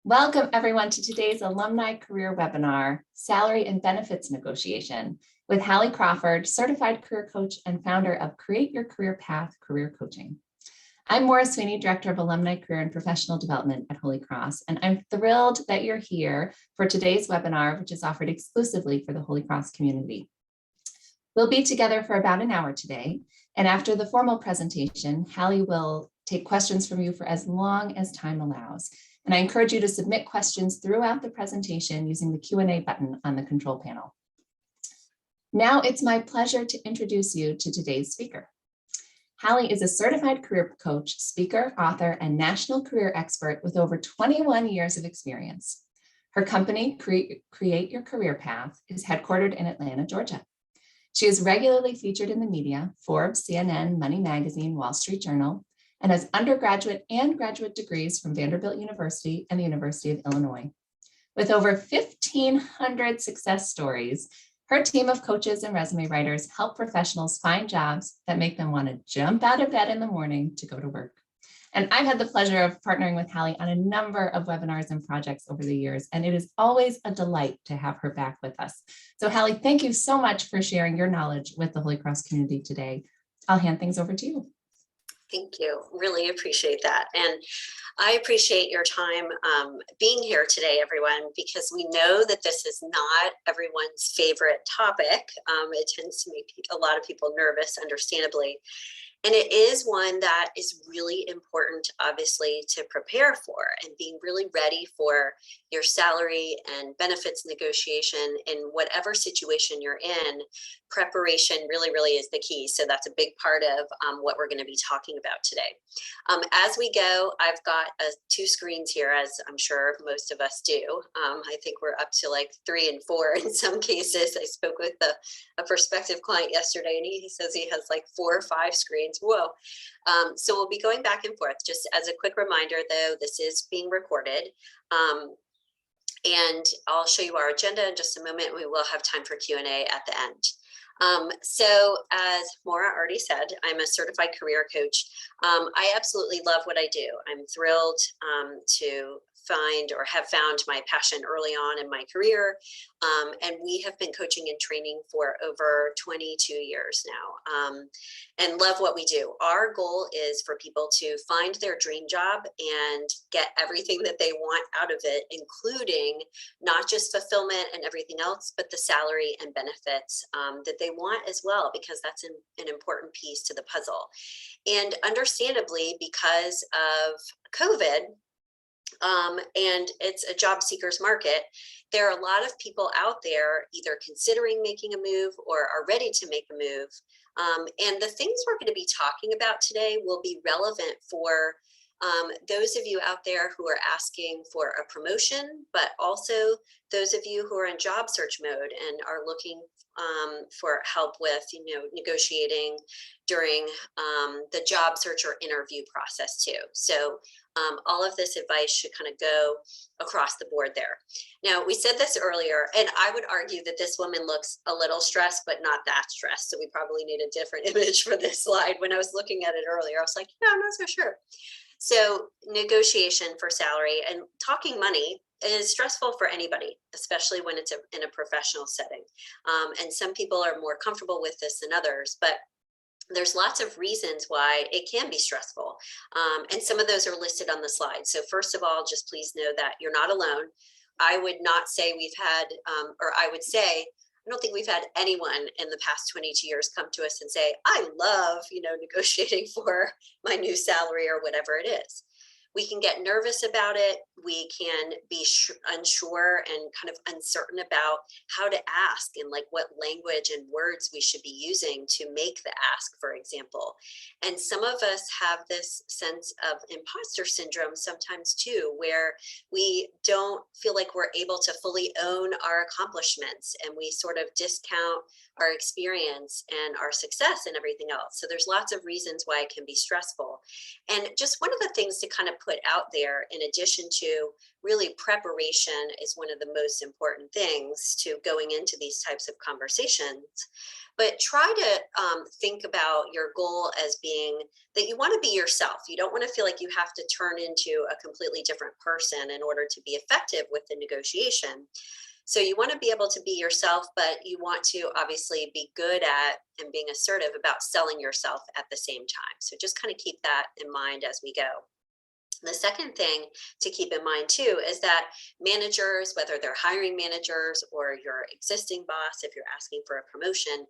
Welcome everyone to today's Alumni Career Webinar, Salary and Benefits Negotiation, with Hallie Crawford, Certified Career Coach and founder of Create Your Career Path Career Coaching. I'm Maura Sweeney, Director of Alumni Career and Professional Development at Holy Cross, and I'm thrilled that you're here for today's webinar, which is offered exclusively for the Holy Cross community. We'll be together for about an hour today, and after the formal presentation, Hallie will take questions from you for as long as time allows. And I encourage you to submit questions throughout the presentation using the Q&A button on the control panel. Now it's my pleasure to introduce you to today's speaker. Hallie is a certified career coach, speaker, author, and national career expert with over 21 years of experience. Her company, Create Your Career Path, is headquartered in Atlanta, Georgia. She is regularly featured in the media, Forbes, CNN, Money Magazine, Wall Street Journal, and has undergraduate and graduate degrees from Vanderbilt University and the University of Illinois. With over 1,500 success stories, her team of coaches and resume writers help professionals find jobs that make them want to jump out of bed in the morning to go to work. And I've had the pleasure of partnering with Hallie on a number of webinars and projects over the years, and it is always a delight to have her back with us. So Hallie, thank you so much for sharing your knowledge with the Holy Cross community today. I'll hand things over to you. Thank you. Really appreciate that. And I appreciate your time being here today, everyone, because we know that this is not everyone's favorite topic. It tends to make a lot of people nervous, understandably. And it is one that is really important, obviously, to prepare for and being really ready for your salary and benefits negotiation in whatever situation you're in. Preparation really is the key. So that's a big part of what we're going to be talking about today. As we go, I've got two screens here, as I'm sure most of us do. I think we're up to like 3 and 4 in some cases. I spoke with a prospective client yesterday, and he says he has like 4 or 5 screens. Whoa. So we'll be going back and forth. Just as a quick reminder, though, this is being recorded. And I'll show you our agenda in just a moment. We will have time for Q&A at the end. So as Maura already said, I'm a certified career coach. I absolutely love what I do. I'm thrilled to find or have found my passion early on in my career. And we have been coaching and training for over 22 years now, and love what we do. Our goal is for people to find their dream job and get everything that they want out of it, including not just fulfillment and everything else, but the salary and benefits that they want as well, because that's an important piece to the puzzle. And understandably, because of COVID, and it's a job seekers market, there are a lot of people out there either considering making a move or are ready to make a move. And the things we're going to be talking about today will be relevant for those of you out there who are asking for a promotion, but also those of you who are in job search mode and are looking for help with, negotiating during the job search or interview process too. So all of this advice should kind of go across the board there. Now, we said this earlier, and I would argue that this woman looks a little stressed, but not that stressed. So we probably need a different image for this slide. When I was looking at it earlier, I was like, I'm not so sure. So negotiation for salary and talking money is stressful for anybody, especially when it's in a professional setting. And some people are more comfortable with this than others, but there's lots of reasons why it can be stressful. And some of those are listed on the slide. So first of all, just please know that you're not alone. I would not say we've had, or I would say, I don't think we've had anyone in the past 22 years come to us and say, I love, negotiating for my new salary or whatever it is. We can get nervous about it. We can be unsure and kind of uncertain about how to ask and like what language and words we should be using to make the ask, for example. And some of us have this sense of imposter syndrome sometimes too, where we don't feel like we're able to fully own our accomplishments, and we sort of discount our experience and our success and everything else. So there's lots of reasons why it can be stressful. And just one of the things to kind of put out there, in addition to really preparation, is one of the most important things to going into these types of conversations. But try to think about your goal as being that you want to be yourself. You don't want to feel like you have to turn into a completely different person in order to be effective with the negotiation. So you want to be able to be yourself, but you want to obviously be good at and being assertive about selling yourself at the same time. So just kind of keep that in mind as we go. The second thing to keep in mind too is that managers, whether they're hiring managers or your existing boss, if you're asking for a promotion,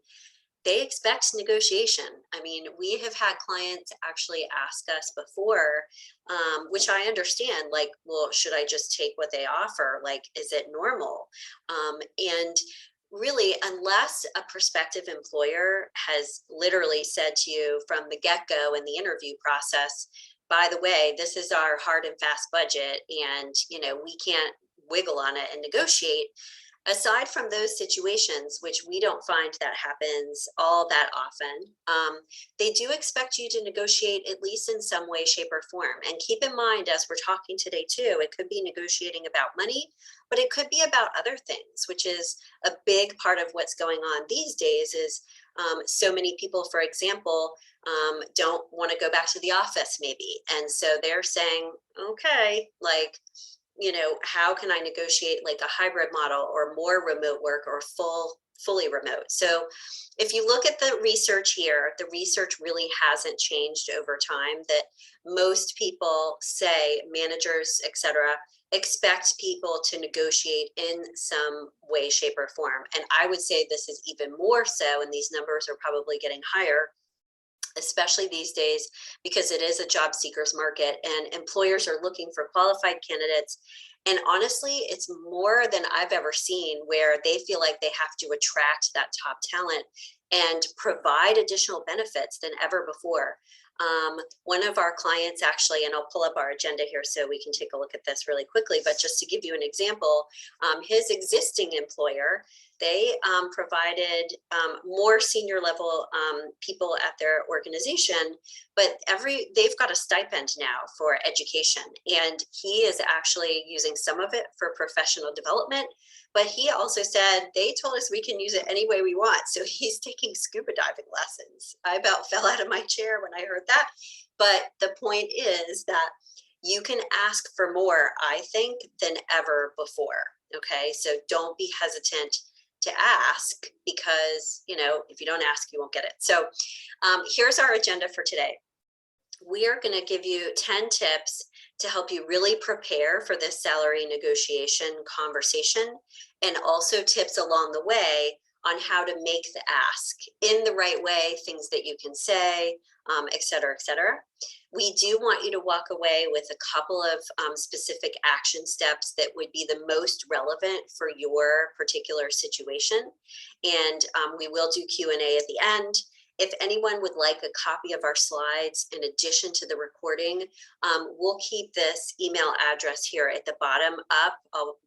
they expect negotiation. I mean, we have had clients actually ask us before, which I understand, like, well, should I just take what they offer? Like, is it normal? And really, unless a prospective employer has literally said to you from the get-go in the interview process, by the way, this is our hard and fast budget, and we can't wiggle on it and negotiate. Aside from those situations, which we don't find that happens all that often, they do expect you to negotiate at least in some way, shape, or form. And keep in mind, as we're talking today too, it could be negotiating about money, but it could be about other things, which is a big part of what's going on these days. Is so many people, for example, don't want to go back to the office maybe. And so they're saying, okay, like, how can I negotiate like a hybrid model or more remote work or fully remote? So if you look at the research here, the research really hasn't changed over time, that most people say, managers, et cetera, expect people to negotiate in some way, shape, or form. And I would say this is even more so, and these numbers are probably getting higher, especially these days, because it is a job seekers market and employers are looking for qualified candidates. And honestly, it's more than I've ever seen, where they feel like they have to attract that top talent and provide additional benefits than ever before. One of our clients actually, and I'll pull up our agenda here so we can take a look at this really quickly, but just to give you an example, his existing employer, they provided more senior level people at their organization, but they've got a stipend now for education, and he is actually using some of it for professional development. But he also said, they told us we can use it any way we want. So he's taking scuba diving lessons. I about fell out of my chair when I heard that. But the point is that you can ask for more, I think, than ever before. Okay, so don't be hesitant to ask, because if you don't ask, you won't get it. So here's our agenda for today. We are going to give you 10 tips to help you really prepare for this salary negotiation conversation, and also tips along the way on how to make the ask in the right way, things that you can say, et cetera, et cetera. We do want you to walk away with a couple of specific action steps that would be the most relevant for your particular situation. And we will do Q&A at the end. If anyone would like a copy of our slides in addition to the recording, we'll keep this email address here at the bottom up. I'll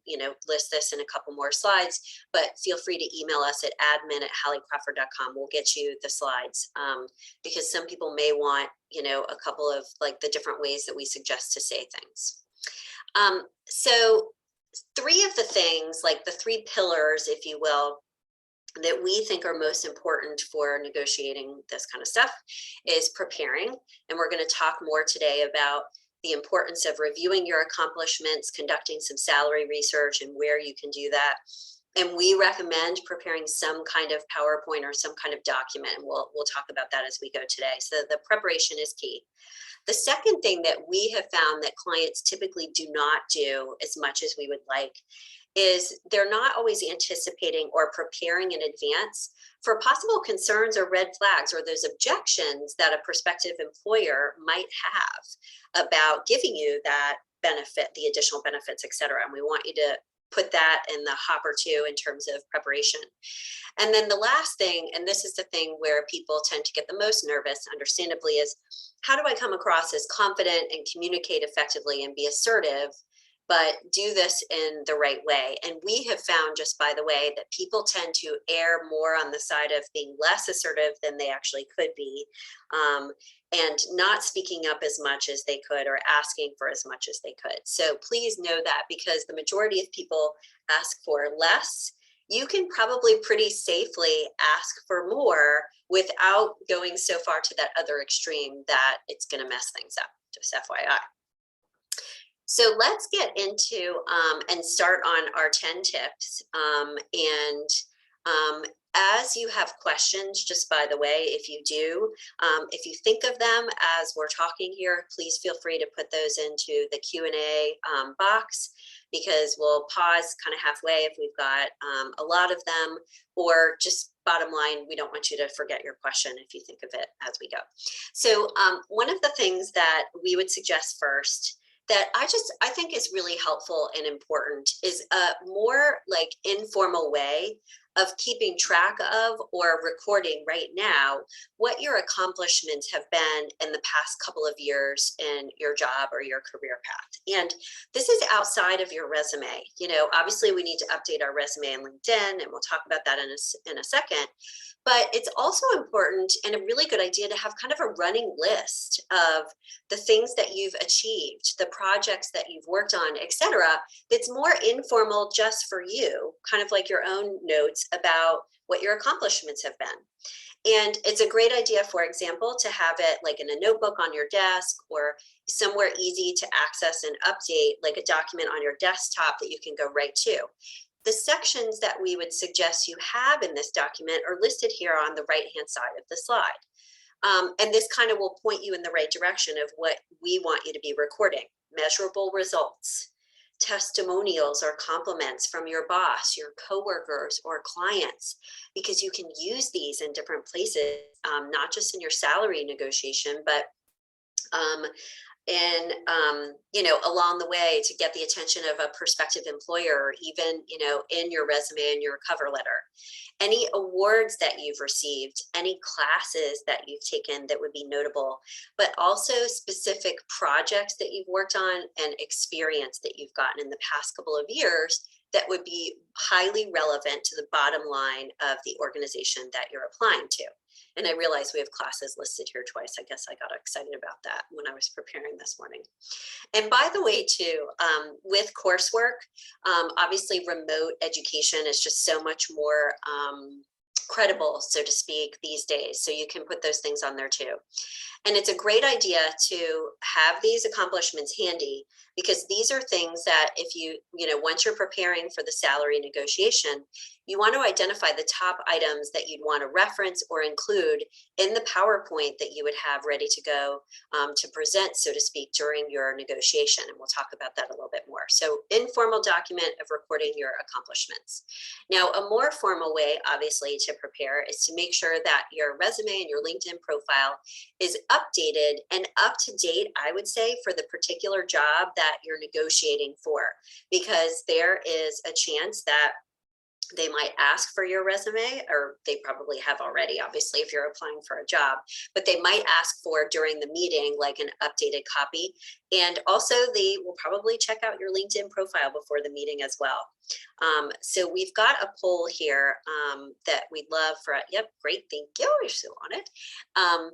list this in a couple more slides, but feel free to email us at admin@halliecrawford.com. We'll get you the slides, because some people may want a couple of like the different ways that we suggest to say things. So 3 of the things, like the 3 pillars, if you will, that we think are most important for negotiating this kind of stuff is preparing. And we're going to talk more today about the importance of reviewing your accomplishments, conducting some salary research, and where you can do that. And we recommend preparing some kind of PowerPoint or some kind of document. And we'll talk about that as we go today. So the preparation is key. The second thing that we have found that clients typically do not do as much as we would like is they're not always anticipating or preparing in advance for possible concerns or red flags or those objections that a prospective employer might have about giving you that benefit, the additional benefits, et cetera. And we want you to put that in the hopper too in terms of preparation. And then the last thing, and this is the thing where people tend to get the most nervous, understandably, is how do I come across as confident and communicate effectively and be assertive, but do this in the right way. And we have found, just by the way, that people tend to err more on the side of being less assertive than they actually could be, and not speaking up as much as they could or asking for as much as they could. So please know that, because the majority of people ask for less, you can probably pretty safely ask for more without going so far to that other extreme that it's going to mess things up, just FYI. So let's get into and start on our 10 tips. As you have questions, just by the way, if you do, if you think of them as we're talking here, please feel free to put those into the Q&A box, because we'll pause kind of halfway if we've got a lot of them, or just bottom line, we don't want you to forget your question if you think of it as we go. So one of the things that we would suggest first that I think is really helpful and important is a more like informal way of keeping track of or recording right now what your accomplishments have been in the past couple of years in your job or your career path. And this is outside of your resume. You know, obviously we need to update our resume on LinkedIn, and we'll talk about that in a second. But it's also important and a really good idea to have kind of a running list of the things that you've achieved, the projects that you've worked on, etc. That's more informal, just for you, kind of like your own notes about what your accomplishments have been. And it's a great idea, for example, to have it like in a notebook on your desk or somewhere easy to access and update, like a document on your desktop that you can go right to. The sections that we would suggest you have in this document are listed here on the right-hand side of the slide. And this kind of will point you in the right direction of what we want you to be recording: measurable results, testimonials or compliments from your boss, your coworkers, or clients, because you can use these in different places, not just in your salary negotiation, but and you know, along the way to get the attention of a prospective employer, or even, you know, in your resume and your cover letter. Any awards that you've received, any classes that you've taken that would be notable, but also specific projects that you've worked on and experience that you've gotten in the past couple of years that would be highly relevant to the bottom line of the organization that you're applying to. And I realize we have classes listed here twice. I guess I got excited about that when I was preparing this morning. And by the way, too, with coursework, obviously remote education is just so much more credible, so to speak, these days. So you can put those things on there too. And it's a great idea to have these accomplishments handy, because these are things that if you know, once you're preparing for the salary negotiation, you want to identify the top items that you'd want to reference or include in the PowerPoint that you would have ready to go to present, so to speak, during your negotiation. And we'll talk about that a little bit more. So informal document of recording your accomplishments. Now, a more formal way, obviously, to prepare is to make sure that your resume and your LinkedIn profile is updated and up to date, I would say, for the particular job that you're negotiating for, because there is a chance that they might ask for your resume, or they probably have already, obviously, if you're applying for a job, but they might ask for during the meeting, like an updated copy. And also they will probably check out your LinkedIn profile before the meeting as well. So we've got a poll here that we'd love for, yep, great, thank you, you're still on it.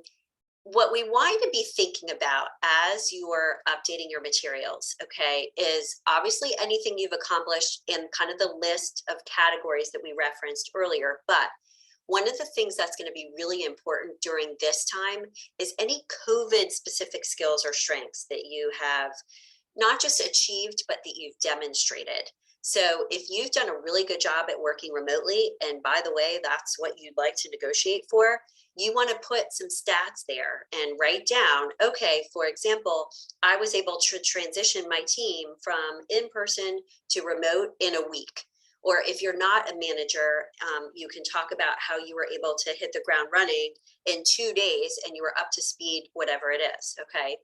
What we want you to be thinking about as you're updating your materials, okay, is obviously anything you've accomplished in kind of the list of categories that we referenced earlier. But one of the things that's going to be really important during this time is any COVID specific skills or strengths that you have not just achieved, but that you've demonstrated. So if you've done a really good job at working remotely, and by the way, that's what you'd like to negotiate for, you want to put some stats there and write down, okay, for example, I was able to transition my team from in-person to remote in a week. Or if you're not a manager, you can talk about how you were able to hit the ground running in 2 days and you were up to speed, whatever it is, okay?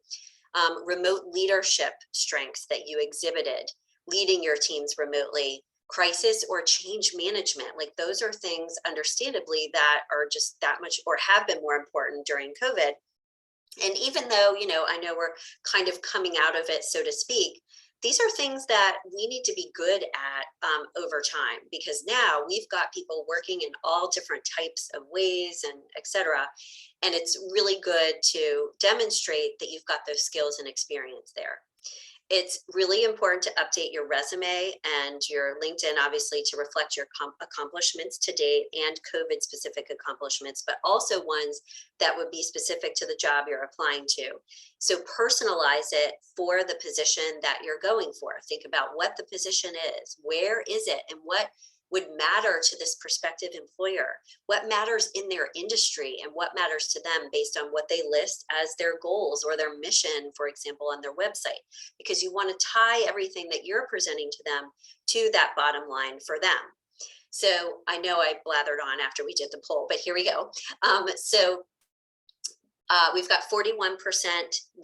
Remote leadership strengths that you exhibited, leading your teams remotely, crisis or change management. Like those are things, understandably, that are just that much, or have been more important during COVID. And even though, you know, I know we're kind of coming out of it, so to speak, these are things that we need to be good at over time, because now we've got people working in all different types of ways and et cetera. And it's really good to demonstrate that you've got those skills and experience there. It's really important to update your resume and your LinkedIn, obviously, to reflect your accomplishments to date and COVID specific accomplishments, but also ones that would be specific to the job you're applying to. So personalize it for the position that you're going for. Think about what the position is, where is it, and what would matter to this prospective employer, what matters in their industry, and what matters to them based on what they list as their goals or their mission, for example, on their website, because you want to tie everything that you're presenting to them to that bottom line for them. So I know I blathered on after we did the poll, but here we go. We've got 41%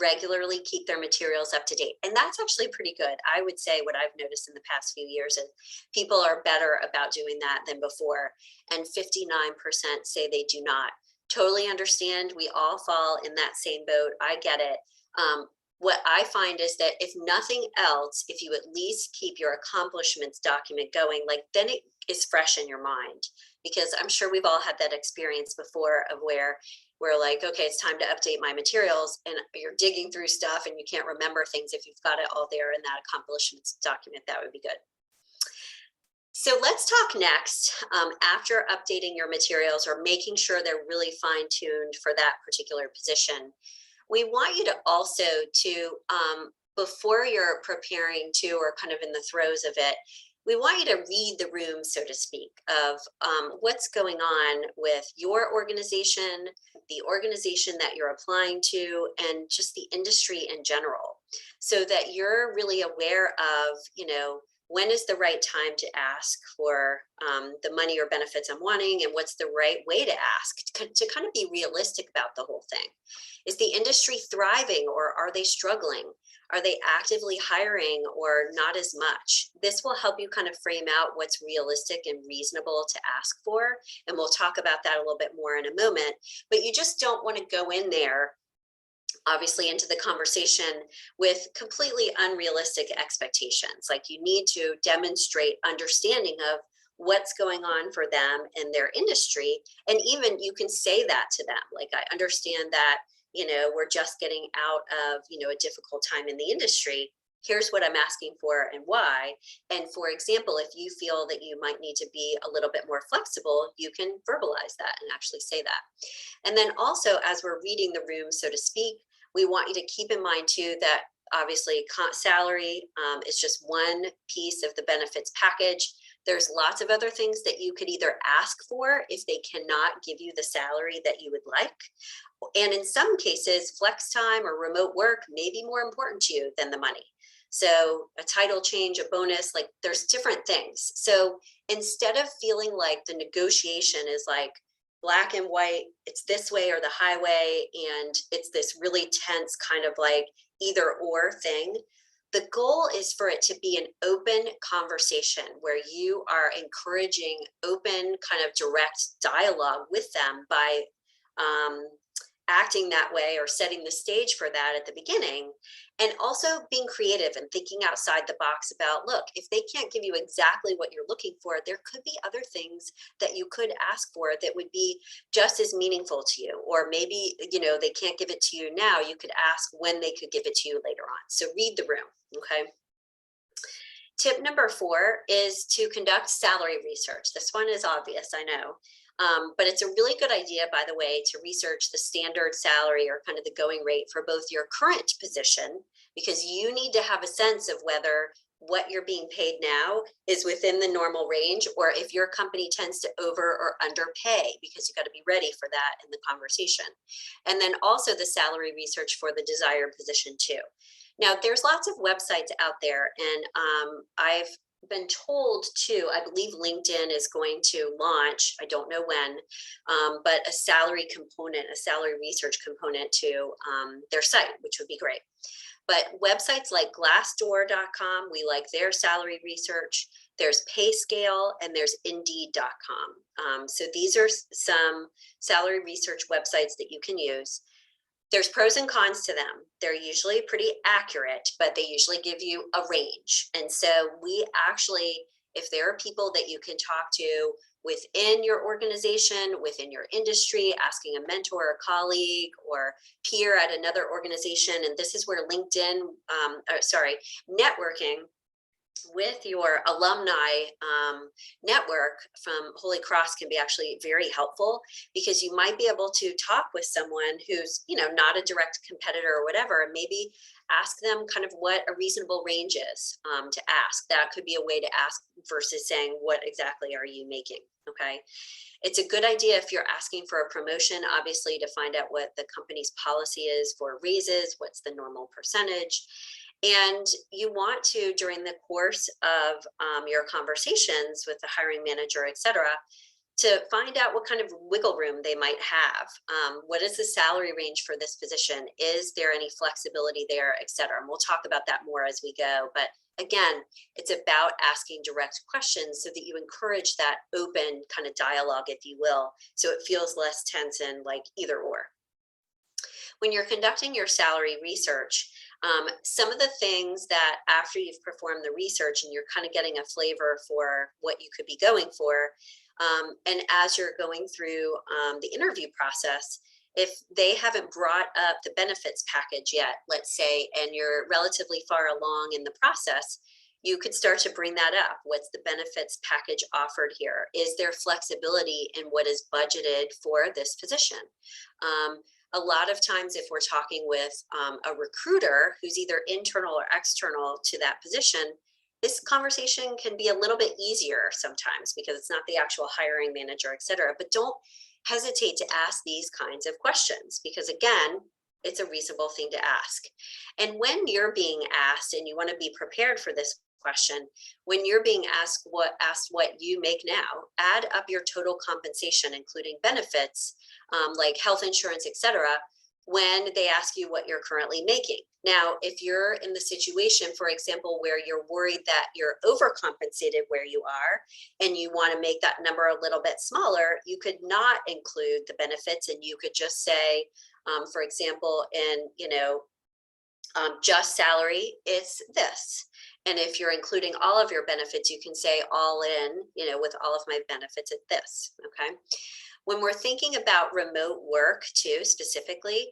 regularly keep their materials up to date. And that's actually pretty good. I would say what I've noticed in the past few years is people are better about doing that than before. And 59% say they do not. Totally understand. We all fall in that same boat. I get it. What I find is that if nothing else, if you at least keep your accomplishments document going, like then it is fresh in your mind, because I'm sure we've all had that experience before of where we're like, okay, it's time to update my materials, and you're digging through stuff and you can't remember things. If you've got it all there in that accomplishments document, that would be good. So let's talk next, after updating your materials or making sure they're really fine-tuned for that particular position. We want you to also before you're preparing to, or kind of in the throes of it, we want you to read the room, so to speak, of what's going on with your organization, the organization that you're applying to, and just the industry in general, so that you're really aware of, when is the right time to ask for the money or benefits I'm wanting, and what's the right way to ask, to kind of be realistic about the whole thing. Is the industry thriving, or are they struggling? Are they actively hiring, or not as much? This will help you kind of frame out what's realistic and reasonable to ask for. And we'll talk about that a little bit more in a moment. But you just don't want to go in there, obviously, into the conversation with completely unrealistic expectations. Like, you need to demonstrate understanding of what's going on for them in their industry. And even you can say that to them. Like, I understand that, we're just getting out of, a difficult time in the industry. Here's what I'm asking for and why. And for example, if you feel that you might need to be a little bit more flexible, you can verbalize that and actually say that. And then also, as we're reading the room, so to speak, we want you to keep in mind too that obviously salary is just one piece of the benefits package. There's lots of other things that you could either ask for if they cannot give you the salary that you would like. And in some cases, flex time or remote work may be more important to you than the money. So a title change, a bonus, like there's different things. So instead of feeling like the negotiation is like black and white, it's this way or the highway, and it's this really tense kind of like either or thing, the goal is for it to be an open conversation where you are encouraging open, kind of direct dialogue with them by acting that way or setting the stage for that at the beginning, and also being creative and thinking outside the box about, look, if they can't give you exactly what you're looking for, there could be other things that you could ask for that would be just as meaningful to you. Or maybe, they can't give it to you now. You could ask when they could give it to you later on. So read the room, okay? Tip number 4 is to conduct salary research. This one is obvious, I know. But it's a really good idea, by the way, to research the standard salary or kind of the going rate for both your current position, because you need to have a sense of whether what you're being paid now is within the normal range, or if your company tends to over or underpay, because you got to be ready for that in the conversation. And then also the salary research for the desired position too. Now, there's lots of websites out there, and I've been told too, I believe LinkedIn is going to launch, I don't know when, but a salary component, a salary research component to their site, which would be great. But websites like glassdoor.com, we like their salary research. There's PayScale and there's Indeed.com. So these are some salary research websites that you can use. There's pros and cons to them. They're usually pretty accurate, but they usually give you a range. And so we actually, if there are people that you can talk to within your organization, within your industry, asking a mentor or colleague or peer at another organization, and this is where LinkedIn, networking with your alumni network from Holy Cross can be actually very helpful, because you might be able to talk with someone who's, not a direct competitor or whatever, and maybe ask them kind of what a reasonable range is to ask. That could be a way to ask versus saying, what exactly are you making? Okay. It's a good idea if you're asking for a promotion, obviously, to find out what the company's policy is for raises, what's the normal percentage. And you want to, during the course of your conversations with the hiring manager, et cetera, to find out what kind of wiggle room they might have. What is the salary range for this position? Is there any flexibility there, et cetera? And we'll talk about that more as we go. But again, it's about asking direct questions so that you encourage that open kind of dialogue, if you will, so it feels less tense and like either or. When you're conducting your salary research, some of the things that after you've performed the research and you're kind of getting a flavor for what you could be going for, and as you're going through the interview process, if they haven't brought up the benefits package yet, let's say, and you're relatively far along in the process, you could start to bring that up. What's the benefits package offered here? Is there flexibility in what is budgeted for this position? A lot of times, if we're talking with a recruiter who's either internal or external to that position, this conversation can be a little bit easier sometimes because it's not the actual hiring manager, et cetera. But don't hesitate to ask these kinds of questions, because again, it's a reasonable thing to ask. And when you're being asked, and you want to be prepared for this question, when you're being asked what you make now, add up your total compensation, including benefits, like health insurance, et cetera, when they ask you what you're currently making. Now, if you're in the situation, for example, where you're worried that you're overcompensated where you are and you want to make that number a little bit smaller, you could not include the benefits, and you could just say, for example, in just salary, it's this. And if you're including all of your benefits, you can say all in, with all of my benefits at this. Okay. When we're thinking about remote work too, specifically,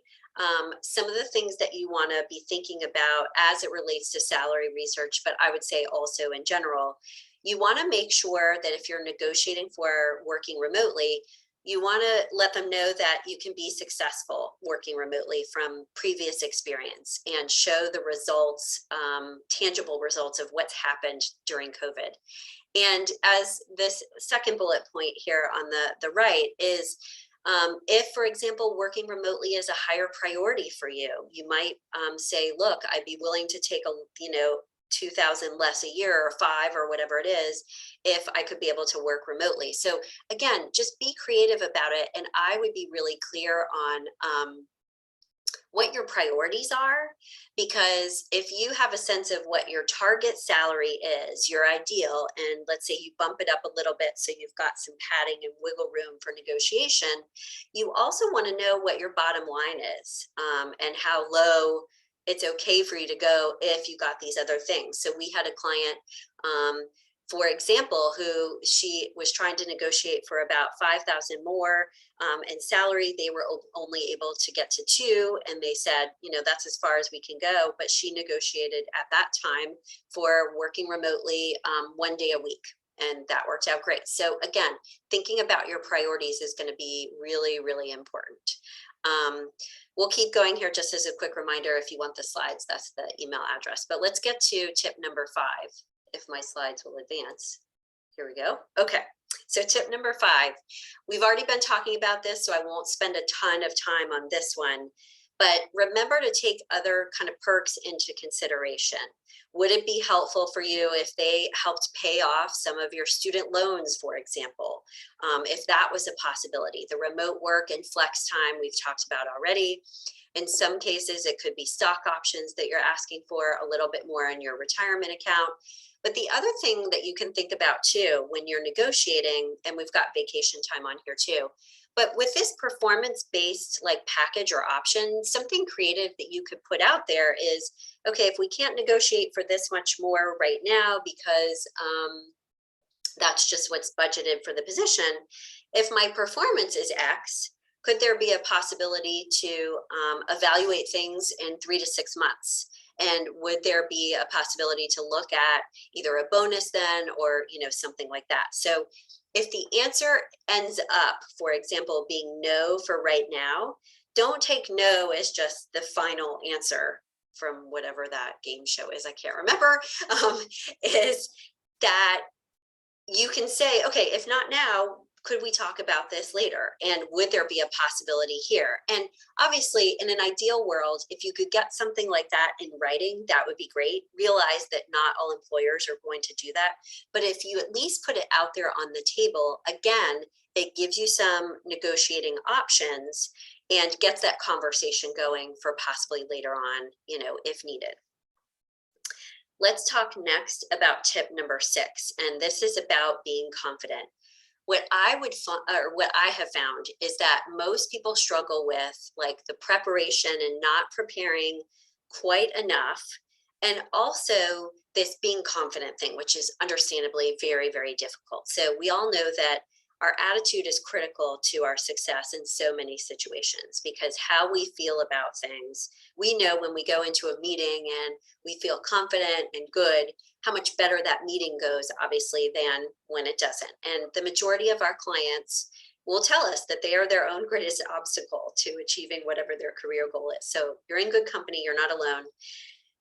some of the things that you want to be thinking about as it relates to salary research, but I would say also in general, you want to make sure that if you're negotiating for working remotely, you want to let them know that you can be successful working remotely from previous experience and show the results, tangible results of what's happened during COVID. And as this second bullet point here on the right is, if, for example, working remotely is a higher priority for you, you might say, look, I'd be willing to take a, 2,000 less a year or 5 or whatever it is, if I could be able to work remotely. So again, just be creative about it. And I would be really clear on what your priorities are, because if you have a sense of what your target salary is, your ideal, and let's say you bump it up a little bit so you've got some padding and wiggle room for negotiation, you also want to know what your bottom line is, and how low it's okay for you to go if you got these other things. So we had a client, for example, who she was trying to negotiate for about 5,000 more in salary. They were only able to get to 2, and they said, that's as far as we can go. But she negotiated at that time for working remotely 1 day a week, and that worked out great. So again, thinking about your priorities is going to be really, really important. We'll keep going here just as a quick reminder. If you want the slides, that's the email address. But let's get to tip number 5. If my slides will advance. Here we go. Okay, so tip number 5. We've already been talking about this, so I won't spend a ton of time on this one, but remember to take other kind of perks into consideration. Would it be helpful for you if they helped pay off some of your student loans, for example, if that was a possibility? The remote work and flex time we've talked about already. In some cases, it could be stock options that you're asking for a little bit more in your retirement account. But the other thing that you can think about too, when you're negotiating, and we've got vacation time on here too, But with this performance-based like package or option, something creative that you could put out there is, okay, if we can't negotiate for this much more right now because that's just what's budgeted for the position, if my performance is X, could there be a possibility to evaluate things in 3 to 6 months? And would there be a possibility to look at either a bonus then, or something like that? So if the answer ends up, for example, being no for right now, don't take no as just the final answer from whatever that game show is, I can't remember, is that you can say, okay, if not now, could we talk about this later? And would there be a possibility here? And obviously, in an ideal world, if you could get something like that in writing, that would be great. Realize that not all employers are going to do that. But if you at least put it out there on the table, again, it gives you some negotiating options and gets that conversation going for possibly later on, if needed. Let's talk next about tip number 6, and this is about being confident. What I have found is that most people struggle with like the preparation and not preparing quite enough, and also this being confident thing, which is understandably very, very difficult. So we all know that our attitude is critical to our success in so many situations, because how we feel about things, we know when we go into a meeting and we feel confident and good, how much better that meeting goes, obviously, than when it doesn't. And the majority of our clients will tell us that they are their own greatest obstacle to achieving whatever their career goal is. So you're in good company, you're not alone.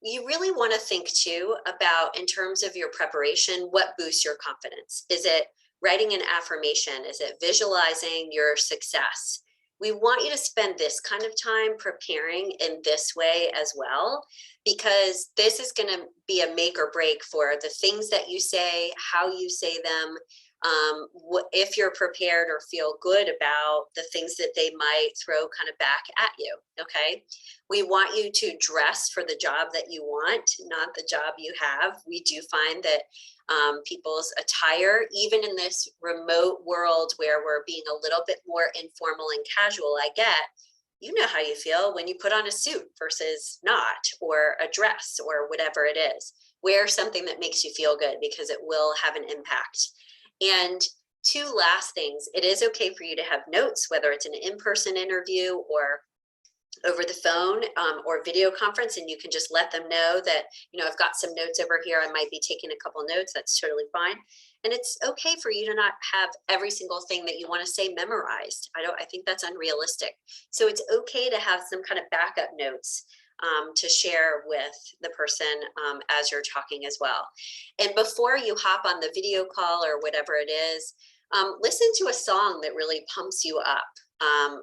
You really want to think too about, in terms of your preparation, what boosts your confidence? Is it writing an affirmation? Is it visualizing your success? We want you to spend this kind of time preparing in this way as well, because this is going to be a make or break for the things that you say, how you say them, if you're prepared or feel good about the things that they might throw kind of back at you. Okay. We want you to dress for the job that you want, not the job you have. We do find that people's attire, even in this remote world where we're being a little bit more informal and casual, you know how you feel when you put on a suit versus not, or a dress, or whatever it is. Wear something that makes you feel good, because it will have an impact. And 2 last things, it is okay for you to have notes, whether it's an in-person interview or over the phone or video conference, and you can just let them know that, I've got some notes over here. I might be taking a couple notes. That's totally fine. And it's okay for you to not have every single thing that you want to say memorized. I think that's unrealistic. So it's okay to have some kind of backup notes to share with the person as you're talking as well. And before you hop on the video call or whatever it is, listen to a song that really pumps you up.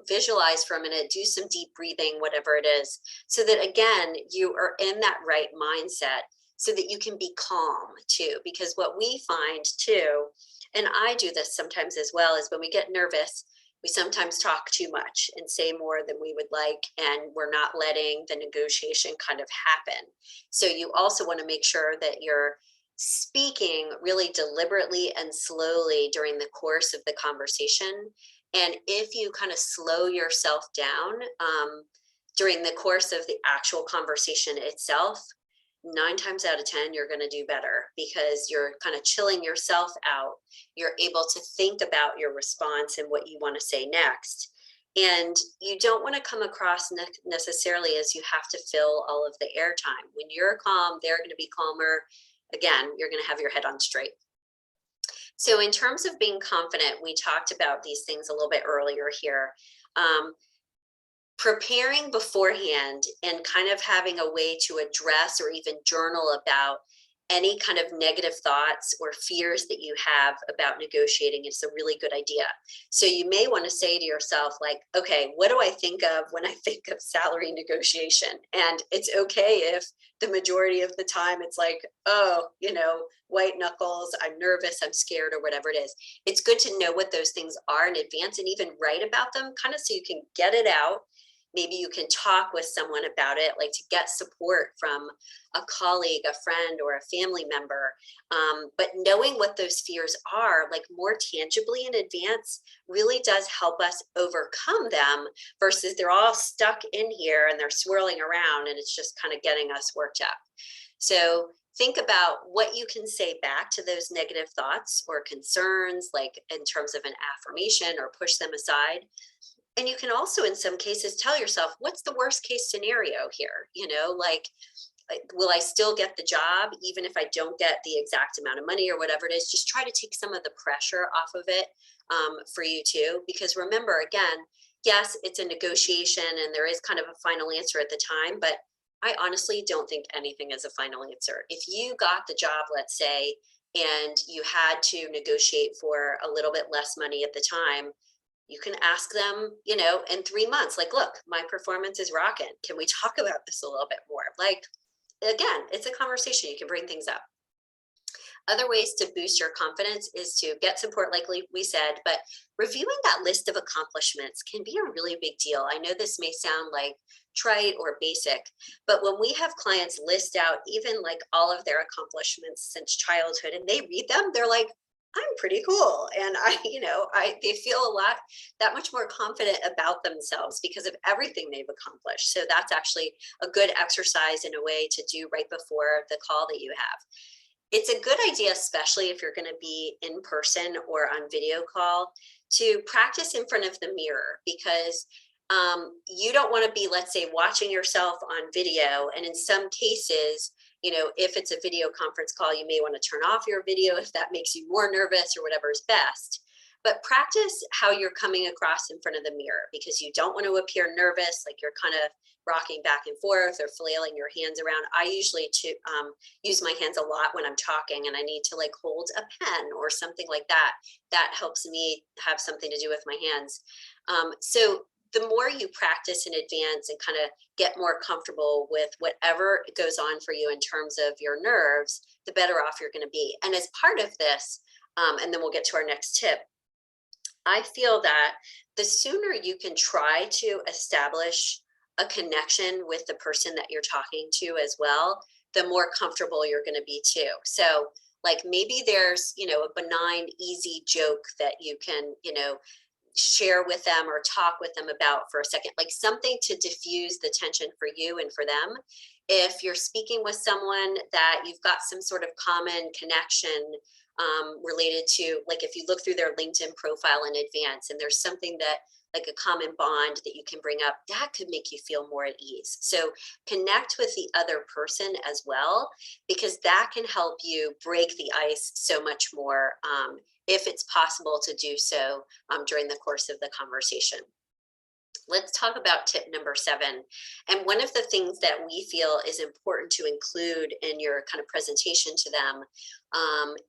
Visualize for a minute, do some deep breathing, whatever it is, so that again, you are in that right mindset, so that you can be calm too. Because what we find too, and I do this sometimes as well, is when we get nervous, we sometimes talk too much and say more than we would like, and we're not letting the negotiation kind of happen. So you also want to make sure that you're speaking really deliberately and slowly during the course of the conversation. And if you kind of slow yourself down during the course of the actual conversation itself, 9 times out of 10, you're going to do better, because you're kind of chilling yourself out. You're able to think about your response and what you want to say next. And you don't want to come across necessarily as you have to fill all of the airtime. When you're calm, they're going to be calmer. Again, you're going to have your head on straight. So in terms of being confident, we talked about these things a little bit earlier here. Preparing beforehand and kind of having a way to address or even journal about any kind of negative thoughts or fears that you have about negotiating is a really good idea. So you may want to say to yourself, like, okay, what do I think of when I think of salary negotiation? And it's okay if the majority of the time it's like, oh, white knuckles, I'm nervous, I'm scared, or whatever it is. It's good to know what those things are in advance and even write about them, kind of so you can get it out Maybe you can talk with someone about it, like to get support from a colleague, a friend, or a family member. But knowing what those fears are, like more tangibly in advance, really does help us overcome them versus they're all stuck in here and they're swirling around and it's just kind of getting us worked up. So think about what you can say back to those negative thoughts or concerns, like in terms of an affirmation, or push them aside. And you can also, in some cases, tell yourself, what's the worst case scenario here? Like, will I still get the job even if I don't get the exact amount of money or whatever it is? Just try to take some of the pressure off of it for you too. Because remember, again, yes, it's a negotiation and there is kind of a final answer at the time, but I honestly don't think anything is a final answer. If you got the job, let's say, and you had to negotiate for a little bit less money at the time, you can ask them, in 3 months, like, look, my performance is rocking. Can we talk about this a little bit more? Like, again, it's a conversation. You can bring things up. Other ways to boost your confidence is to get support, like we said, but reviewing that list of accomplishments can be a really big deal. I know this may sound like trite or basic, but when we have clients list out even like all of their accomplishments since childhood and they read them, they're like, I'm pretty cool. And they feel that much more confident about themselves because of everything they've accomplished. So that's actually a good exercise in a way to do right before the call that you have. It's a good idea, especially if you're going to be in person or on video call, to practice in front of the mirror, because you don't want to be, let's say, watching yourself on video. And in some cases, if it's a video conference call, you may want to turn off your video if that makes you more nervous or whatever is best. But practice how you're coming across in front of the mirror, because you don't want to appear nervous, like you're kind of rocking back and forth or flailing your hands around. I usually use my hands a lot when I'm talking and I need to like hold a pen or something like that. That helps me have something to do with my hands. So the more you practice in advance and kind of get more comfortable with whatever goes on for you in terms of your nerves, the better off you're going to be. And as part of this, and then we'll get to our next tip, I feel that the sooner you can try to establish a connection with the person that you're talking to as well, the more comfortable you're going to be too. So like maybe there's, a benign, easy joke that you can, share with them or talk with them about for a second, like something to diffuse the tension for you and for them. If you're speaking with someone that you've got some sort of common connection related to, like if you look through their LinkedIn profile in advance and there's something that like a common bond that you can bring up, that could make you feel more at ease. So connect with the other person as well, because that can help you break the ice so much more if it's possible to do so during the course of the conversation. Let's talk about tip number 7. And one of the things that we feel is important to include in your kind of presentation to them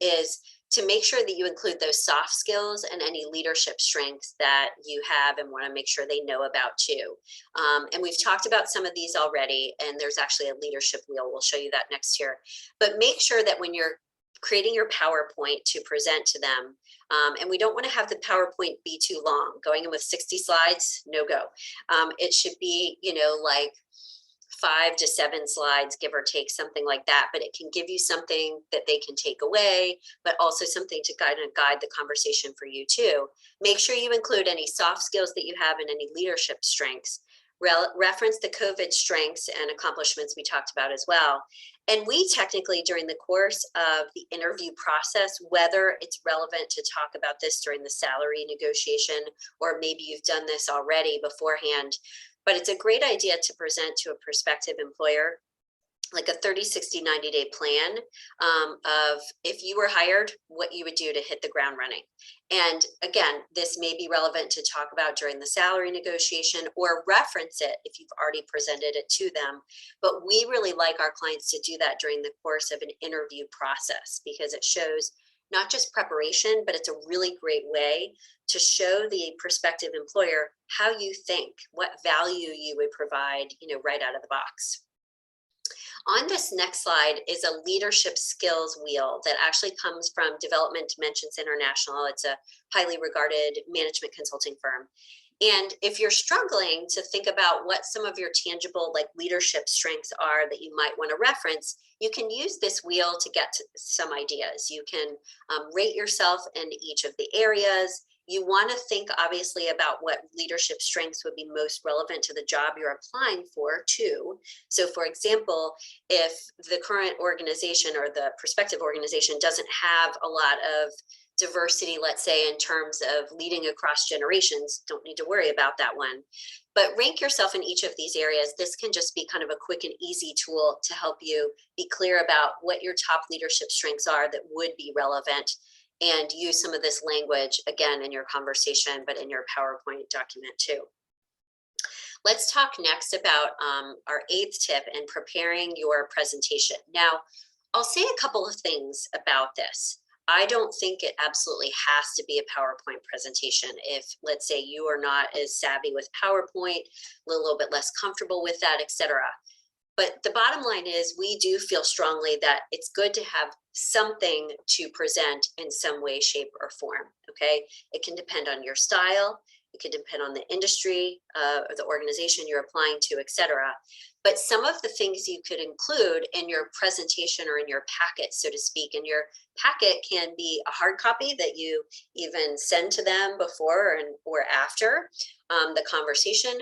is to make sure that you include those soft skills and any leadership strengths that you have and want to make sure they know about too. And we've talked about some of these already, and there's actually a leadership wheel. We'll show you that next year. But make sure that when you're creating your PowerPoint to present to them, and we don't want to have the PowerPoint be too long. Going in with 60 slides, no go. It should be, like 5 to 7 slides, give or take, something like that. But it can give you something that they can take away, but also something to guide the conversation for you too. Make sure you include any soft skills that you have and any leadership strengths. Reference the COVID strengths and accomplishments we talked about as well. And we technically, during the course of the interview process, whether it's relevant to talk about this during the salary negotiation, or maybe you've done this already beforehand, but it's a great idea to present to a prospective employer like a 30, 60, 90-day plan of if you were hired, what you would do to hit the ground running. And again, this may be relevant to talk about during the salary negotiation or reference it if you've already presented it to them. But we really like our clients to do that during the course of an interview process, because it shows not just preparation, but it's a really great way to show the prospective employer how you think, what value you would provide, right out of the box. On this next slide is a leadership skills wheel that actually comes from Development Dimensions International. It's a highly regarded management consulting firm. And if you're struggling to think about what some of your tangible like leadership strengths are that you might want to reference, you can use this wheel to get to some ideas. You can rate yourself in each of the areas. You want to think obviously about what leadership strengths would be most relevant to the job you're applying for too. So for example, if the current organization or the prospective organization doesn't have a lot of diversity, let's say in terms of leading across generations, don't need to worry about that one. But rank yourself in each of these areas. This can just be kind of a quick and easy tool to help you be clear about what your top leadership strengths are that would be relevant, and use some of this language again in your conversation, but in your PowerPoint document too. Let's talk next about our 8th tip in preparing your presentation. Now, I'll say a couple of things about this. I don't think it absolutely has to be a PowerPoint presentation. If, let's say, you are not as savvy with PowerPoint, a little bit less comfortable with that, etc. But the bottom line is we do feel strongly that it's good to have something to present in some way, shape, or form, okay? It can depend on your style. It can depend on the industry or the organization you're applying to, et cetera. But some of the things you could include in your presentation or in your packet, so to speak, and your packet can be a hard copy that you even send to them before or after the conversation.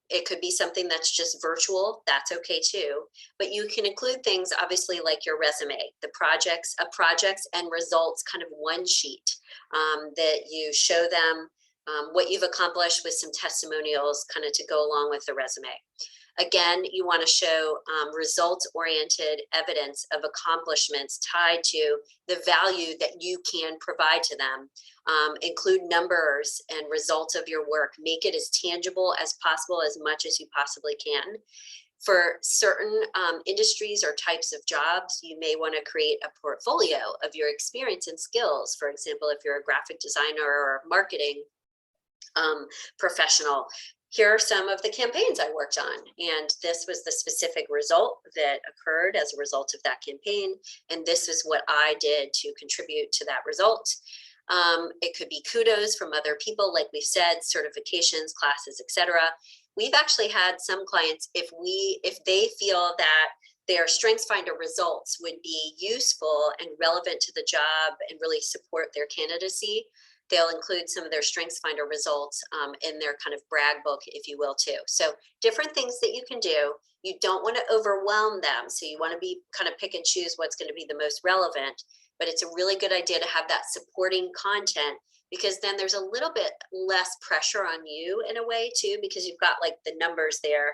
It could be something that's just virtual. That's okay too. But you can include things obviously like your resume, the projects and results kind of one sheet that you show them what you've accomplished with some testimonials kind of to go along with the resume. Again, you want to show results-oriented evidence of accomplishments tied to the value that you can provide to them. Include numbers and results of your work. Make it as tangible as possible, as much as you possibly can. For certain industries or types of jobs, you may want to create a portfolio of your experience and skills. For example, if you're a graphic designer or marketing professional, here are some of the campaigns I worked on, and this was the specific result that occurred as a result of that campaign, and this is what I did to contribute to that result. It could be kudos from other people, like we said, certifications, classes, etc. We've actually had some clients, if they feel that their StrengthsFinder results would be useful and relevant to the job and really support their candidacy, they'll include some of their StrengthsFinder results in their kind of brag book, if you will, too. So different things that you can do. You don't want to overwhelm them. So you want to be kind of pick and choose what's going to be the most relevant, but it's a really good idea to have that supporting content, because then there's a little bit less pressure on you in a way too, because you've got like the numbers there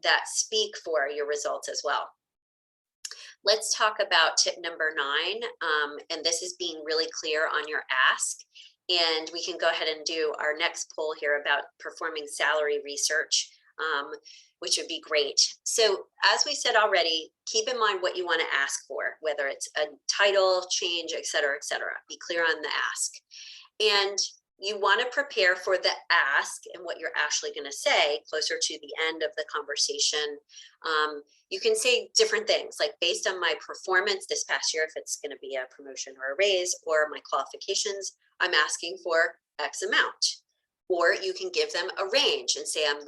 that speak for your results as well. Let's talk about tip number 9, and this is being really clear on your ask. And we can go ahead and do our next poll here about performing salary research, which would be great. So as we said already, keep in mind what you want to ask for, whether it's a title change, et cetera, et cetera. Be clear on the ask. And you want to prepare for the ask and what you're actually going to say closer to the end of the conversation. You can say different things, like based on my performance this past year, if it's going to be a promotion or a raise, or my qualifications, I'm asking for X amount. Or you can give them a range and say, I'm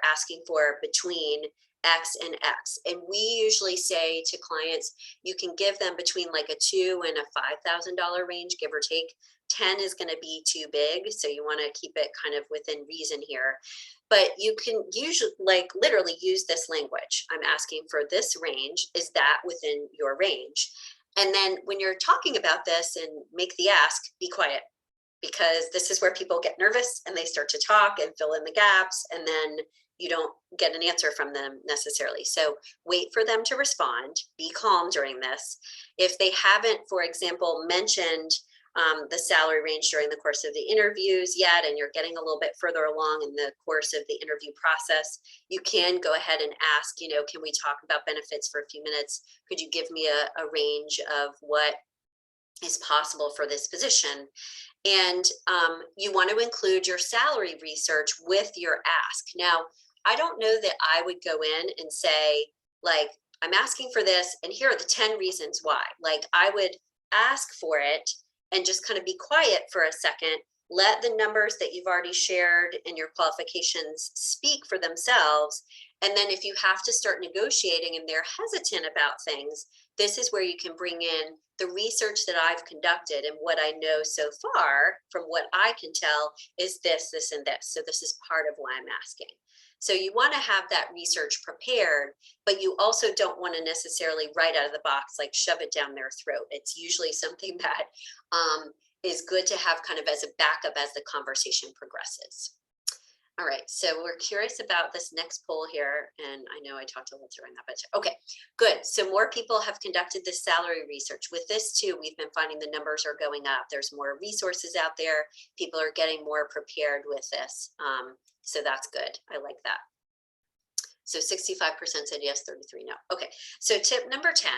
asking for between X and X. And we usually say to clients, you can give them between like a $2,000 and a $5,000 range, give or take. 10 is going to be too big, so you want to keep it kind of within reason here. But you can usually, like, literally use this language. I'm asking for this range. Is that within your range? And then when you're talking about this and make the ask, be quiet, because this is where people get nervous and they start to talk and fill in the gaps, and then you don't get an answer from them necessarily. So wait for them to respond. Be calm during this. If they haven't, for example, mentioned the salary range during the course of the interviews yet, and you're getting a little bit further along in the course of the interview process, you can go ahead and ask, can we talk about benefits for a few minutes? Could you give me a range of what is possible for this position? And you want to include your salary research with your ask. Now, I don't know that I would go in and say, like, I'm asking for this, and here are the 10 reasons why. Like, I would ask for it and just kind of be quiet for a second, let the numbers that you've already shared and your qualifications speak for themselves. And then if you have to start negotiating and they're hesitant about things, this is where you can bring in the research that I've conducted, and what I know so far from what I can tell is this, this, and this. So this is part of why I'm asking. So you want to have that research prepared, but you also don't want to necessarily right out of the box, like shove it down their throat. It's usually something that is good to have kind of as a backup as the conversation progresses. All right, so we're curious about this next poll here, and I know I talked a little during that, but okay, good. So more people have conducted this salary research. With this too, we've been finding the numbers are going up. There's more resources out there. People are getting more prepared with this. So that's good. I like that. So 65% said yes, 33 no. Okay, so tip number 10.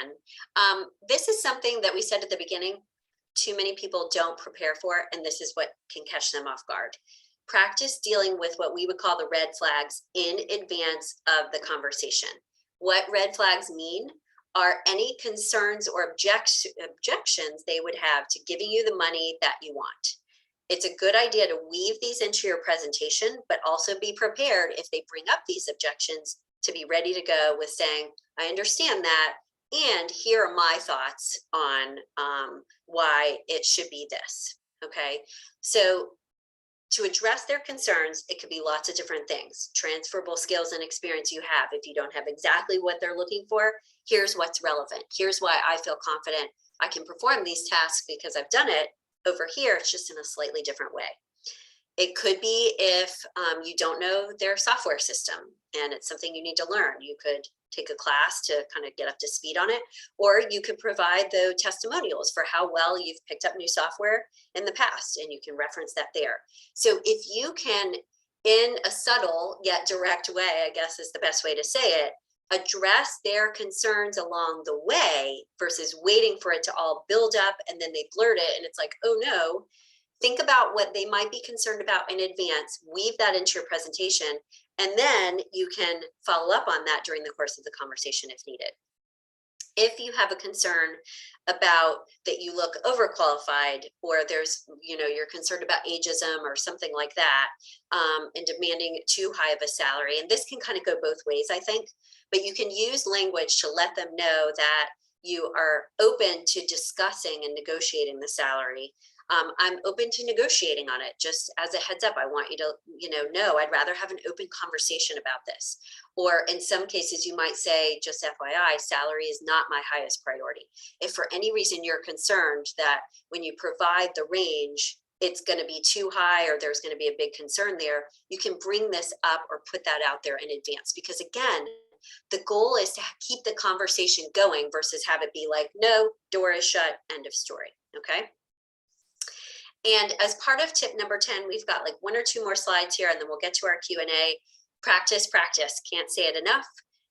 This is something that we said at the beginning, too many people don't prepare for, and this is what can catch them off guard. Practice dealing with what we would call the red flags in advance of the conversation. What red flags mean are any concerns or objections they would have to giving you the money that you want. It's a good idea to weave these into your presentation, but also be prepared if they bring up these objections to be ready to go with saying, I understand that, and here are my thoughts on why it should be this, okay? So to address their concerns, it could be lots of different things. Transferable skills and experience you have. If you don't have exactly what they're looking for, here's what's relevant. Here's why I feel confident I can perform these tasks because I've done it. Over here, it's just in a slightly different way. It could be if you don't know their software system and it's something you need to learn. You could take a class to kind of get up to speed on it, or you could provide the testimonials for how well you've picked up new software in the past, and you can reference that there. So if you can, in a subtle yet direct way, I guess is the best way to say it, address their concerns along the way versus waiting for it to all build up and then they blurt it and it's like, oh no. Think about what they might be concerned about in advance, weave that into your presentation, and then you can follow up on that during the course of the conversation if needed. If you have a concern about that you look overqualified, or there's, you're concerned about ageism or something like that, and demanding too high of a salary, and this can kind of go both ways, I think, but you can use language to let them know that you are open to discussing and negotiating the salary. I'm open to negotiating on it. Just as a heads up, I want you to, know I'd rather have an open conversation about this. Or in some cases, you might say, just FYI, salary is not my highest priority. If for any reason you're concerned that when you provide the range, it's going to be too high or there's going to be a big concern there, you can bring this up or put that out there in advance. Because again, the goal is to keep the conversation going versus have it be like, no, door is shut, end of story, okay? And as part of tip number 10, we've got like 1 or 2 more slides here, and then we'll get to our Q&A. Practice, practice. Can't say it enough.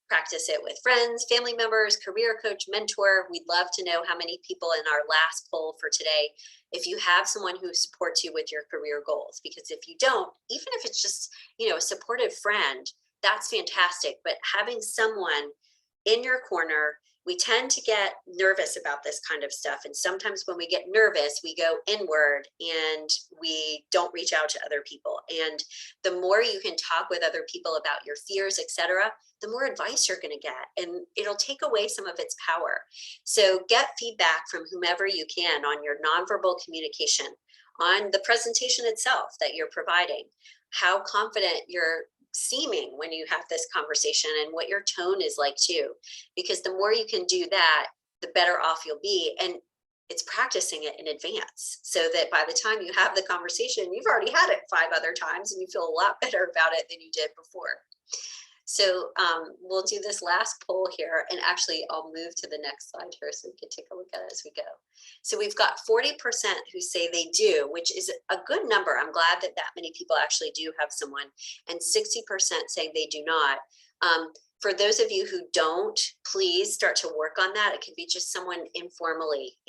Practice it with friends, family members, career coach, mentor. We'd love to know how many people in our last poll for today, if you have someone who supports you with your career goals. Because if you don't, even if it's just, a supportive friend, that's fantastic. But having someone in your corner, we tend to get nervous about this kind of stuff. And sometimes when we get nervous, we go inward and we don't reach out to other people. And the more you can talk with other people about your fears, etc., the more advice you're going to get, and it'll take away some of its power. So get feedback from whomever you can on your nonverbal communication, on the presentation itself that you're providing, how confident you're seeming when you have this conversation, and what your tone is like too, because the more you can do that, the better off you'll be. And it's practicing it in advance so that by the time you have the conversation, you've already had it 5 other times and you feel a lot better about it than you did before. So we'll do this last poll here, and actually I'll move to the next slide here so we can take a look at it as we go. So we've got 40% who say they do, which is a good number. I'm glad that many people actually do have someone, and 60% saying they do not. For those of you who don't, please start to work on that. It could be just someone informally,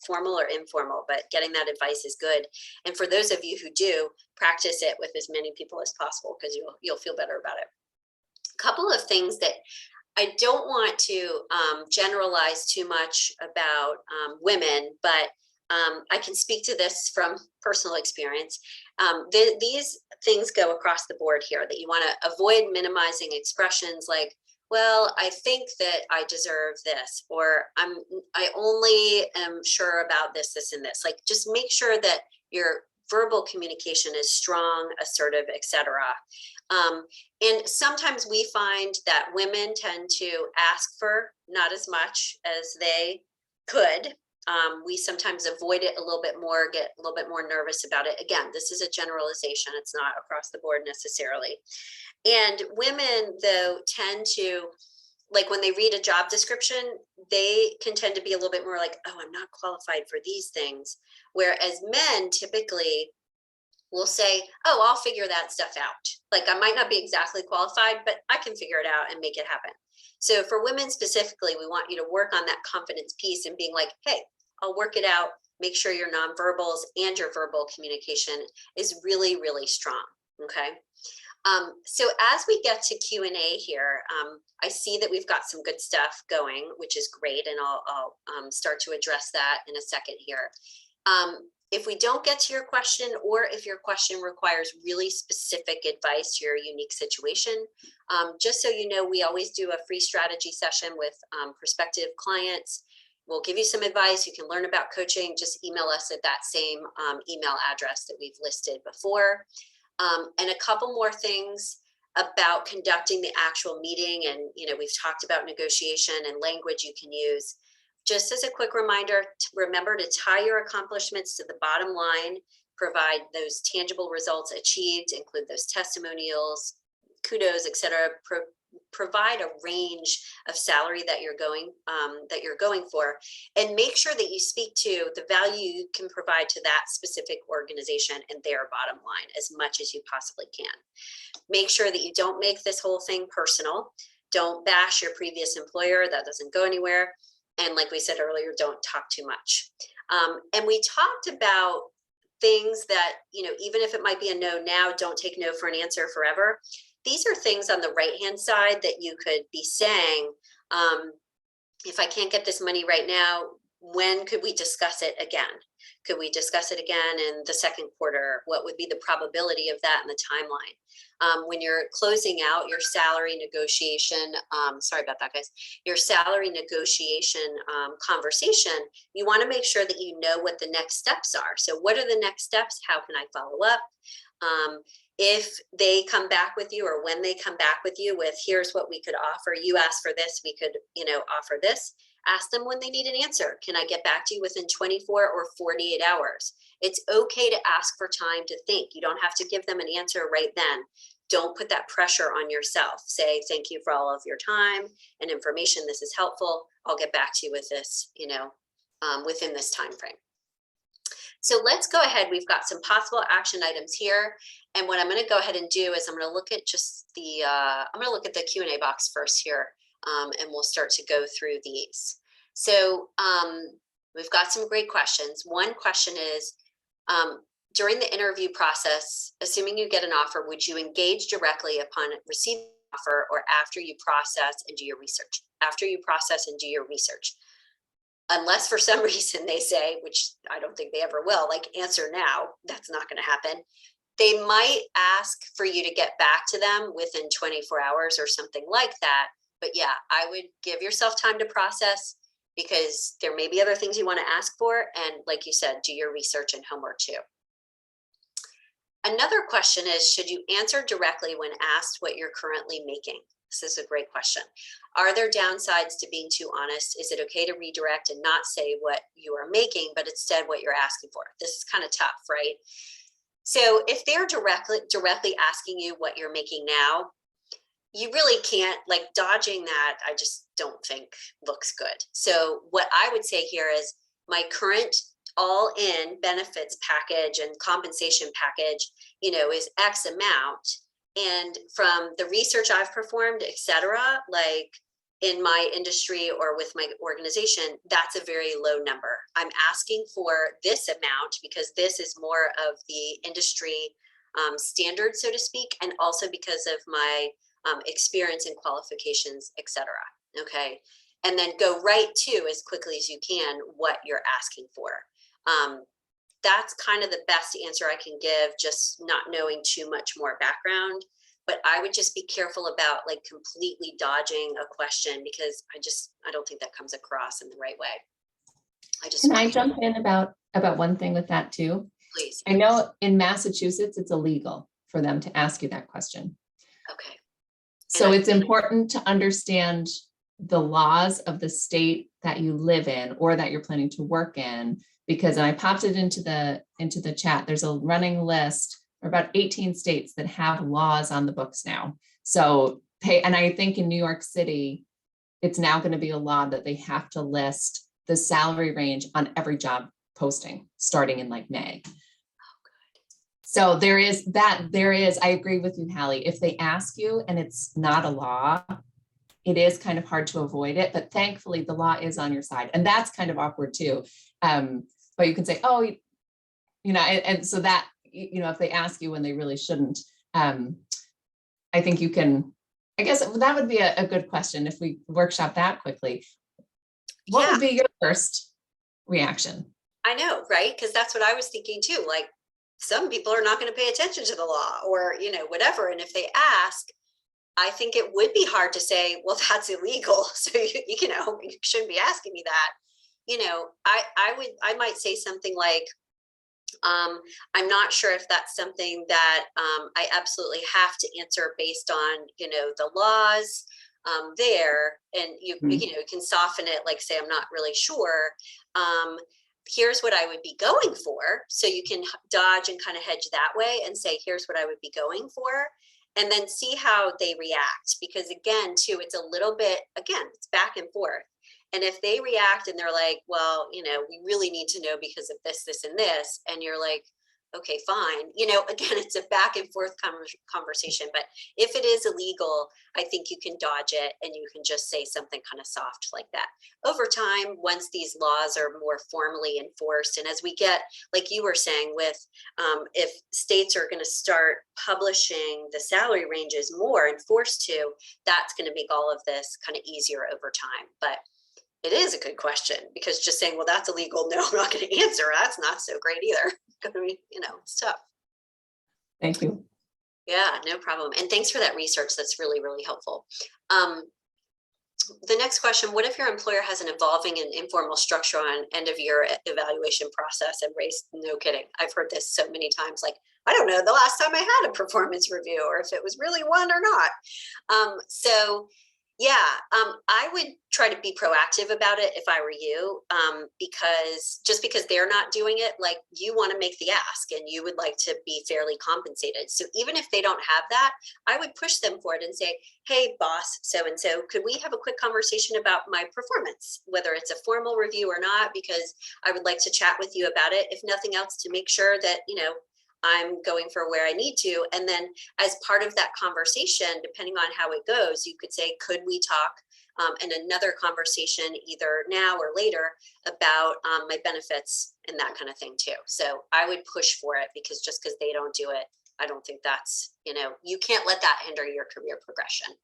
formal or informal, but getting that advice is good. And for those of you who do, practice it with as many people as possible, because you'll feel better about it. Couple of things that I don't want to generalize too much about women, but I can speak to this from personal experience. These things go across the board here, that you want to avoid minimizing expressions like, well, I think that I deserve this, or I only am sure about this, this, and this. Like, just make sure that your verbal communication is strong, assertive, etc. And sometimes we find that women tend to ask for not as much as they could. We sometimes avoid it a little bit more, get a little bit more nervous about it. Again, this is a generalization. It's not across the board necessarily. And women, though, tend to, like, when they read a job description, they can tend to be a little bit more like, oh, I'm not qualified for these things. Whereas men typically will say, oh, I'll figure that stuff out. Like, I might not be exactly qualified, but I can figure it out and make it happen. So for women specifically, we want you to work on that confidence piece and being like, hey, I'll work it out. Make sure your nonverbals and your verbal communication is really, really strong. Okay. So as we get to Q&A here, I see that we've got some good stuff going, which is great. And I'll start to address that in a second here. If we don't get to your question, or if your question requires really specific advice to your unique situation, just so you know, we always do a free strategy session with prospective clients. We'll give you some advice. You can learn about coaching. Just email us at that same email address that we've listed before. And a couple more things about conducting the actual meeting. And, you know, we've talked about negotiation and language you can use. Just as a quick reminder, remember to tie your accomplishments to the bottom line, provide those tangible results achieved, include those testimonials, kudos, etc. Provide a range of salary that you're going for, and make sure that you speak to the value you can provide to that specific organization and their bottom line as much as you possibly can. Make sure that you don't make this whole thing personal. Don't bash your previous employer. That doesn't go anywhere. And like we said earlier, don't talk too much. And we talked about things that, you know, even if it might be a no now, don't take no for an answer forever. These are things on the right-hand side that you could be saying, if I can't get this money right now, when could we discuss it again? Could we discuss it again in the second quarter? What would be the probability of that in the timeline? When you're closing out your salary negotiation, sorry about that, guys, your salary negotiation conversation, you want to make sure that you know what the next steps are. So what are the next steps? How can I follow up? If they come back with you, or when they come back with you with, here's what we could offer, you asked for this, we could, you know, offer this. Ask them when they need an answer. Can I get back to you within 24 or 48 hours? It's okay to ask for time to think. You don't have to give them an answer right then. Don't put that pressure on yourself. Say, thank you for all of your time and information. This is helpful. I'll get back to you with this, you know, within this time frame. So let's go ahead. We've got some possible action items here. And what I'm going to go ahead and do is I'm going to look at just the, I'm going to look at the Q&A box first here, and we'll start to go through these. So we've got some great questions. One question is, during the interview process, assuming you get an offer, would you engage directly upon receiving an offer, or after you process and do your research? After you process and do your research. Unless for some reason they say, which I don't think they ever will, like, answer now, that's not going to happen. They might ask for you to get back to them within 24 hours or something like that. But yeah, I would give yourself time to process, because there may be other things you want to ask for. And like you said, do your research and homework too. Another question is, should you answer directly when asked what you're currently making? This is a great question. Are there downsides to being too honest? Is it okay to redirect and not say what you are making, but instead what you're asking for? This is kind of tough, right? So if they're directly asking you what you're making now, you really can't, like, dodging that, I just don't think looks good. So what I would say here is, my current all-in benefits package and compensation package, you know, is X amount. And from the research I've performed, et cetera, like in my industry or with my organization, that's a very low number. I'm asking for this amount because this is more of the industry standard, so to speak, and also because of my experience and qualifications, et cetera. Okay. And then go right to, as quickly as you can, what you're asking for. That's kind of the best answer I can give, just not knowing too much more background. But I would just be careful about like completely dodging a question, because I don't think that comes across in the right way. Can I jump in about one thing with that too? Please. I know in Massachusetts, it's illegal for them to ask you that question. Okay. So it's important to understand the laws of the state that you live in or that you're planning to work in, because I popped it into the chat. There's a running list for about 18 states that have laws on the books now. So and I think in New York City, it's now going to be a law that they have to list the salary range on every job posting starting in like May. So there is, I agree with you, Hallie. If they ask you and it's not a law, it is kind of hard to avoid it, but thankfully the law is on your side. And that's kind of awkward too. But you can say, oh, and so that, if they ask you when they really shouldn't, I think you can, I guess that would be a good question if we workshop that quickly. What would be your first reaction? I know, right? Because that's what I was thinking too. Like, some people are not going to pay attention to the law or, whatever. And if they ask, I think it would be hard to say, well, that's illegal. So, you shouldn't be asking me that. I might say something like, I'm not sure if that's something that I absolutely have to answer based on, the laws there. And you can soften it, like say, I'm not really sure. Here's what I would be going for. So you can dodge and kind of hedge that way and say, here's what I would be going for. And then see how they react. Because again, too, it's a little bit, it's back and forth. And if they react and they're like, well, we really need to know because of this, this, and this. And you're like, okay, fine. Again, it's a back and forth conversation. But if it is illegal, I think you can dodge it and you can just say something kind of soft like that. Over time, once these laws are more formally enforced, and as we get, like you were saying, with if states are going to start publishing the salary ranges more and forced to, that's going to make all of this kind of easier over time. But it is a good question, because just saying, well, that's illegal, no, I'm not going to answer, that's not so great either. Going to be, it's tough. Thank you. Yeah, no problem. And thanks for that research. That's really, really helpful. The next question, what if your employer has an evolving and informal structure on end of year evaluation process and race? No kidding. I've heard this so many times. Like, I don't know the last time I had a performance review or if it was really one or not. I would try to be proactive about it if I were you, because they're not doing it, like, you want to make the ask and you would like to be fairly compensated. So even if they don't have that, I would push them for it and say, hey, boss, so-and-so, could we have a quick conversation about my performance, whether it's a formal review or not, because I would like to chat with you about it, if nothing else, to make sure that, I'm going for where I need to. And then as part of that conversation, depending on how it goes, you could say, could we talk in another conversation either now or later about my benefits and that kind of thing too. So I would push for it, because just because they don't do it, I don't think that's, you can't let that hinder your career progression.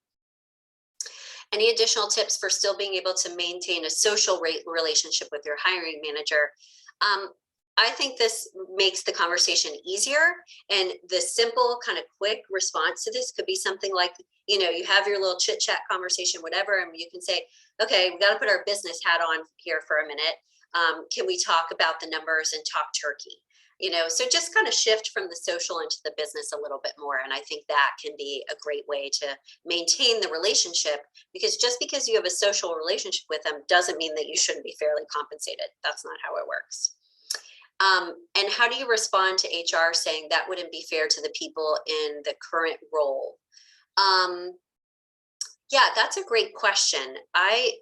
Any additional tips for still being able to maintain a social relationship with your hiring manager? I think this makes the conversation easier, and the simple kind of quick response to this could be something like, you have your little chit chat conversation, whatever, and you can say, okay, we got to put our business hat on here for a minute. Can we talk about the numbers and talk turkey? So just kind of shift from the social into the business a little bit more. And I think that can be a great way to maintain the relationship, because just because you have a social relationship with them doesn't mean that you shouldn't be fairly compensated. That's not how it works. And how do you respond to HR saying that wouldn't be fair to the people in the current role? Yeah, that's a great question. I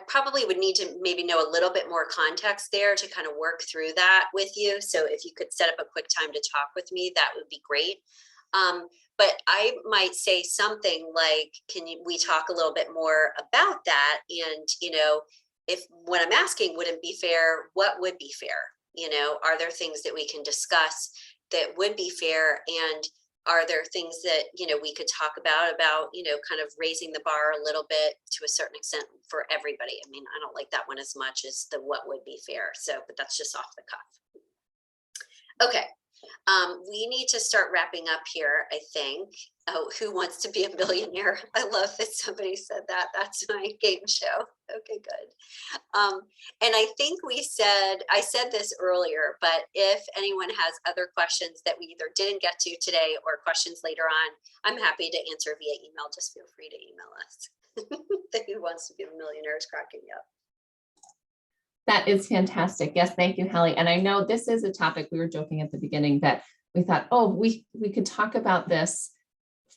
probably would need to maybe know a little bit more context there to kind of work through that with you. So if you could set up a quick time to talk with me, that would be great. But I might say something like, we talk a little bit more about that? And, if when I'm asking, wouldn't be fair, what would be fair? Are there things that we can discuss that would be fair? And Are there things that, we could talk about, kind of raising the bar a little bit to a certain extent for everybody? I mean, I don't like that one as much as the what would be fair. So, but that's just off the cuff. Okay. We need to start wrapping up here, I think. Oh, who wants to be a millionaire? I love that somebody said that. That's my game show. Okay, good. And I think I said this earlier, but if anyone has other questions that we either didn't get to today or questions later on, I'm happy to answer via email. Just feel free to email us. Who wants to be a millionaire is cracking me up. That is fantastic. Yes, thank you, Hallie. And I know this is a topic, we were joking at the beginning that we thought, oh, we could talk about this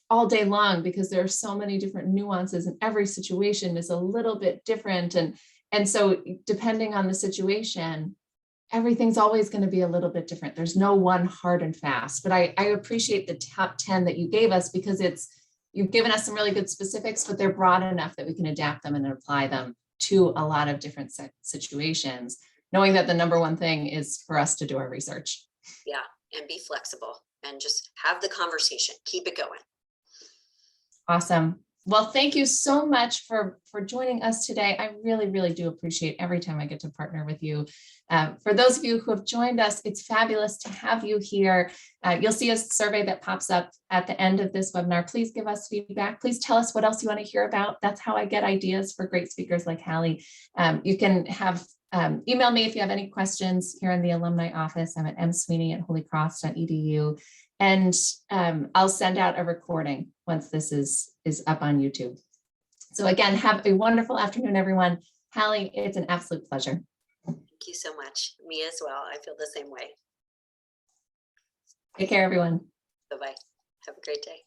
all day long because there are so many different nuances and every situation is a little bit different. And so depending on the situation, everything's always going to be a little bit different. There's no one hard and fast, but I appreciate the top 10 that you gave us because you've given us some really good specifics, but they're broad enough that we can adapt them and apply them to a lot of different situations, knowing that the number one thing is for us to do our research. Yeah, and be flexible and just have the conversation. Keep it going. Awesome. Well, thank you so much for joining us today. I really, really do appreciate every time I get to partner with you. For those of you who have joined us, it's fabulous to have you here. You'll see a survey that pops up at the end of this webinar. Please give us feedback. Please tell us what else you want to hear about. That's how I get ideas for great speakers like Hallie. You can have email me if you have any questions here in the alumni office. I'm at msweeney@holycross.edu. And I'll send out a recording once this is up on YouTube. So again, have a wonderful afternoon, everyone. Hallie, it's an absolute pleasure. Thank you so much. Me as well. I feel the same way. Take care, everyone. Bye-bye. Have a great day.